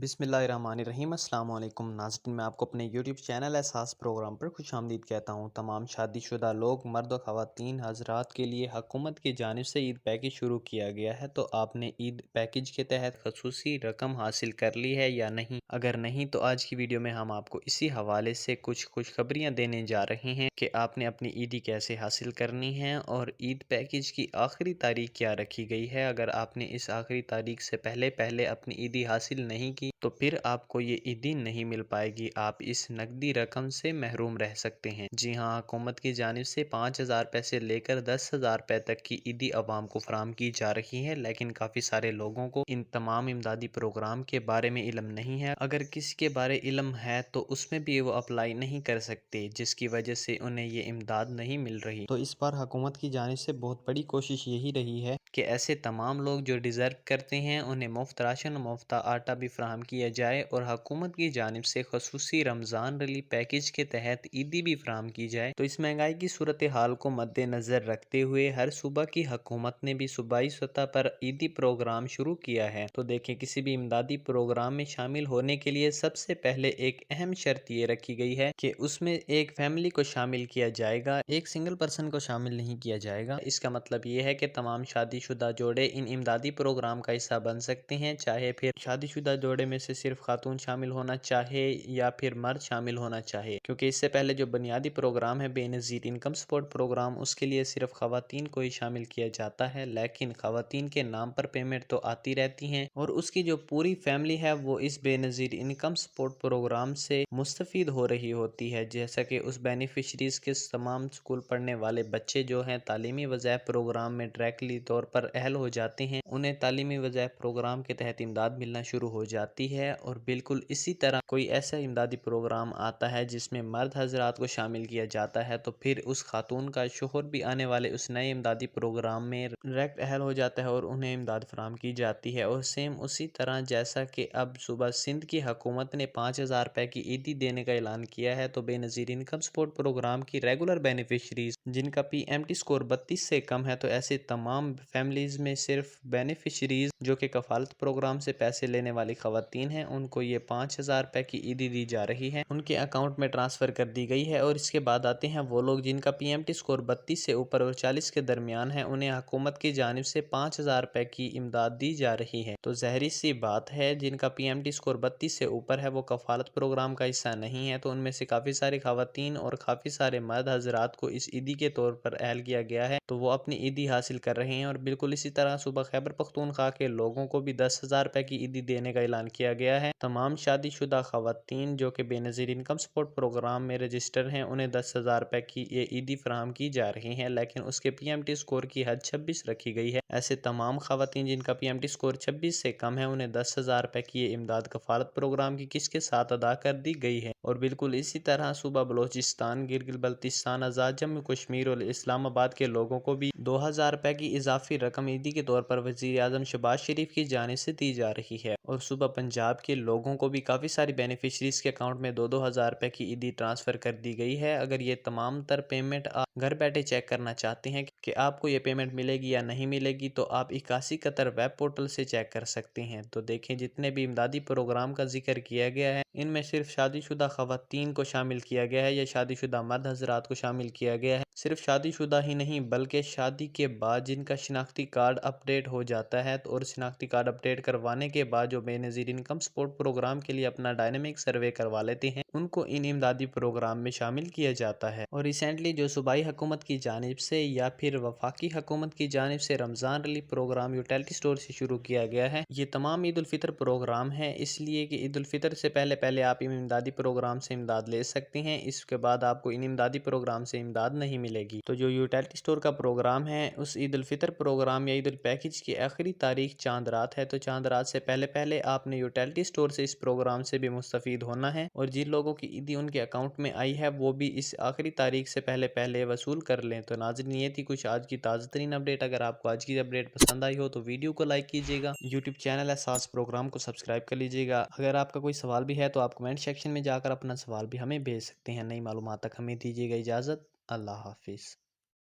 بسم اللہ الرحمن الرحیم۔ السلام علیکم ناظرین، میں آپ کو اپنے یوٹیوب چینل احساس پروگرام پر خوش آمدید کہتا ہوں۔ تمام شادی شدہ لوگ، مرد و خواتین حضرات کے لیے حکومت کی جانب سے عید پیکج شروع کیا گیا ہے، تو آپ نے عید پیکج کے تحت خصوصی رقم حاصل کر لی ہے یا نہیں؟ اگر نہیں تو آج کی ویڈیو میں ہم آپ کو اسی حوالے سے کچھ خوشخبریاں دینے جا رہے ہیں کہ آپ نے اپنی عیدی کیسے حاصل کرنی ہے اور عید پیکج کی آخری تاریخ کیا رکھی گئی ہے۔ اگر آپ نے اس آخری تاریخ سے پہلے اپنی عیدی حاصل نہیں کی تو پھر آپ کو یہ عیدی نہیں مل پائے گی، آپ اس نقدی رقم سے محروم رہ سکتے ہیں۔ جی ہاں، حکومت کی جانب سے 5,000 روپے سے لے کر 10,000 روپے تک کی عیدی عوام کو فراہم کی جا رہی ہے، لیکن کافی سارے لوگوں کو ان تمام امدادی پروگرام کے بارے میں علم نہیں ہے۔ اگر کسی کے بارے علم ہے تو اس میں بھی وہ اپلائی نہیں کر سکتے، جس کی وجہ سے انہیں یہ امداد نہیں مل رہی۔ تو اس بار حکومت کی جانب سے بہت بڑی کوشش یہی رہی ہے کہ ایسے تمام لوگ جو ڈیزرو کرتے ہیں انہیں مفت راشن، مفت آٹا بھی فراہم کیا جائے اور حکومت کی جانب سے خصوصی رمضان ریلیف پیکج کے تحت عیدی بھی فراہم کی جائے۔ تو اس مہنگائی کی صورتحال کو مد نظر رکھتے ہوئے ہر صوبہ کی حکومت نے بھی صوبائی سطح پر عیدی پروگرام شروع کیا ہے۔ تو دیکھیں، کسی بھی امدادی پروگرام میں شامل ہونے کے لیے سب سے پہلے ایک اہم شرط یہ رکھی گئی ہے کہ اس میں ایک فیملی کو شامل کیا جائے گا، ایک سنگل پرسن کو شامل نہیں کیا جائے گا۔ اس کا مطلب یہ ہے کہ تمام شادی شدہ جوڑے ان امدادی پروگرام کا حصہ بن سکتے ہیں، چاہے پھر شادی شدہ جوڑے میں سے صرف خاتون شامل ہونا چاہے یا پھر مرد شامل ہونا چاہے، کیونکہ اس سے پہلے جو بنیادی پروگرام ہے بے نظیر انکم سپورٹ پروگرام، اس کے لیے صرف خواتین کو ہی شامل کیا جاتا ہے، لیکن خواتین کے نام پر پیمنٹ تو آتی رہتی ہیں اور اس کی جو پوری فیملی ہے وہ اس بے نظیر انکم سپورٹ پروگرام سے مستفید ہو رہی ہوتی ہے، جیسا کہ اس بینیفیشریز کے تمام اسکول پڑھنے والے بچے جو ہیں تعلیمی وظائف پروگرام میں ڈائریکٹلی طور پر اہل ہو جاتے ہیں، انہیں تعلیمی وظائف پروگرام کے تحت امداد ملنا شروع ہو جاتی ہے۔ اور بالکل اسی طرح کوئی ایسا امدادی پروگرام آتا ہے جس میں مرد حضرات کو شامل کیا جاتا ہے، تو پھر اس خاتون کا شوہر بھی آنے والے اس نئے امدادی پروگرام میں ڈائریکٹ اہل ہو جاتا ہے اور انہیں امداد فراہم کی جاتی ہے۔ اور سیم اسی طرح جیسا کہ اب صوبہ سندھ کی حکومت نے 5,000 روپے کی عیدی دینے کا اعلان کیا ہے، تو بے نظیر انکم سپورٹ پروگرام کی ریگولر بینیفیشریز جن کا PMT سکور 32 سے کم ہے، تو ایسے تمام فیملیز میں صرف بینیفیشریز جو کہ کفالت پروگرام سے پیسے لینے والی خواتین ہیں، ان کو یہ 5,000 روپے کی عیدی دی جا رہی ہے، ان کے اکاؤنٹ میں ٹرانسفر کر دی گئی ہے۔ اور اس کے بعد آتے ہیں وہ لوگ جن کا PMT سکور 32 سے اوپر اور 40 کے درمیان ہے، انہیں حکومت کی جانب سے 5,000 روپے کی امداد دی جا رہی ہے۔ تو ظاہری سی بات ہے، جن کا PMT سکور 32 سے اوپر ہے وہ کفالت پروگرام کا حصہ نہیں ہے، تو ان میں سے کافی ساری خواتین اور کافی سارے مرد حضرات کو اس عیدی کے طور پر اہل کیا گیا ہے، تو وہ اپنی عیدی حاصل کر رہے ہیں۔ اور بالکل اسی طرح صوبہ خیبر پختونخوا کے لوگوں کو بھی 10,000 روپے کی عیدی دینے کا اعلان کیا گیا ہے۔ تمام شادی شدہ خواتین جو کہ بے نظیر انکم سپورٹ پروگرام میں رجسٹر ہیں، انہیں 10,000 روپے کی یہ عیدی فراہم کی جا رہی ہے، لیکن اس کے PMT سکور کی حد 26 رکھی گئی ہے۔ ایسے تمام خواتین جن کا PMT سکور 26 سے کم ہے، انہیں 10,000 روپے کی یہ امداد کفالت پروگرام کی قسط کے ساتھ ادا کر دی گئی ہے۔ اور بالکل اسی طرح صوبہ بلوچستان، گلگت بلتستان، آزاد جموں کشمیر اور اسلام آباد کے لوگوں کو بھی 2,000 روپے کی اضافی رقم عیدی کے طور پر وزیر اعظم شہباز شریف کی جانب سے دی جا رہی ہے۔ اور صوبہ پنجاب کے لوگوں کو بھی کافی ساری بینیفیشریز کے اکاؤنٹ میں 2,000 روپے کی عیدی ٹرانسفر کر دی گئی ہے۔ اگر یہ تمام تر پیمنٹ آپ گھر بیٹھے چیک کرنا چاہتے ہیں کہ آپ کو یہ پیمنٹ ملے گی یا نہیں ملے گی، تو آپ 81 قطر ویب پورٹل سے چیک کر سکتے ہیں۔ تو دیکھیں، جتنے بھی امدادی پروگرام کا ذکر کیا گیا ہے، ان میں صرف شادی شدہ خواتین کو شامل کیا گیا ہے یا شادی شدہ مرد حضرات کو شامل کیا گیا ہے۔ صرف شادی شدہ ہی نہیں بلکہ شادی کے بعد جن کا شناختی کارڈ اپ ڈیٹ ہو جاتا ہے اور شناختی کارڈ اپ ڈیٹ کروانے کے بعد جو بے نظیر انکم سپورٹ پروگرام کے لیے اپنا ڈائنامک سروے کروا لیتے ہیں، ان کو ان امدادی پروگرام میں شامل کیا جاتا ہے۔ اور ریسنٹلی جو صوبائی حکومت کی جانب سے یا پھر وفاقی حکومت کی جانب سے رمضان ریلیف پروگرام یوٹیلٹی سٹور سے شروع کیا گیا ہے، یہ تمام عید الفطر پروگرام ہے، اس لیے کہ عید الفطر سے پہلے آپ ان امدادی پروگرام سے امداد لے سکتے ہیں، اس کے بعد آپ کو ان امدادی پروگرام سے امداد نہیں ملے گی۔ تو جو یوٹیلٹی سٹور کا پروگرام ہے، اس عید الفطر پروگرام یا عید الپیکج کی آخری تاریخ چاند رات ہے، تو چاند رات سے پہلے آپ نے یوٹیلٹی سٹور سے اس پروگرام سے بھی مستفید ہونا ہے، اور جن لوگوں کی عیدی ان کے اکاؤنٹ میں آئی ہے وہ بھی اس آخری تاریخ سے پہلے وصول کر لیں۔ تو ناظرین، یہ تھی کچھ آج کی تازہ ترین اپڈیٹ۔ اگر آپ کو آج کی اپڈیٹ پسند آئی ہو تو ویڈیو کو لائک کیجیے گا، یوٹیوب چینل احساس پروگرام کو سبسکرائب کر لیجیے گا۔ اگر آپ کا کوئی سوال بھی ہے تو آپ کمنٹ سیکشن میں جا کر اپنا سوال بھی ہمیں بھیج سکتے ہیں۔ نئی معلومات تک ہمیں دیجیے گا اجازت۔ اللہ حافظ۔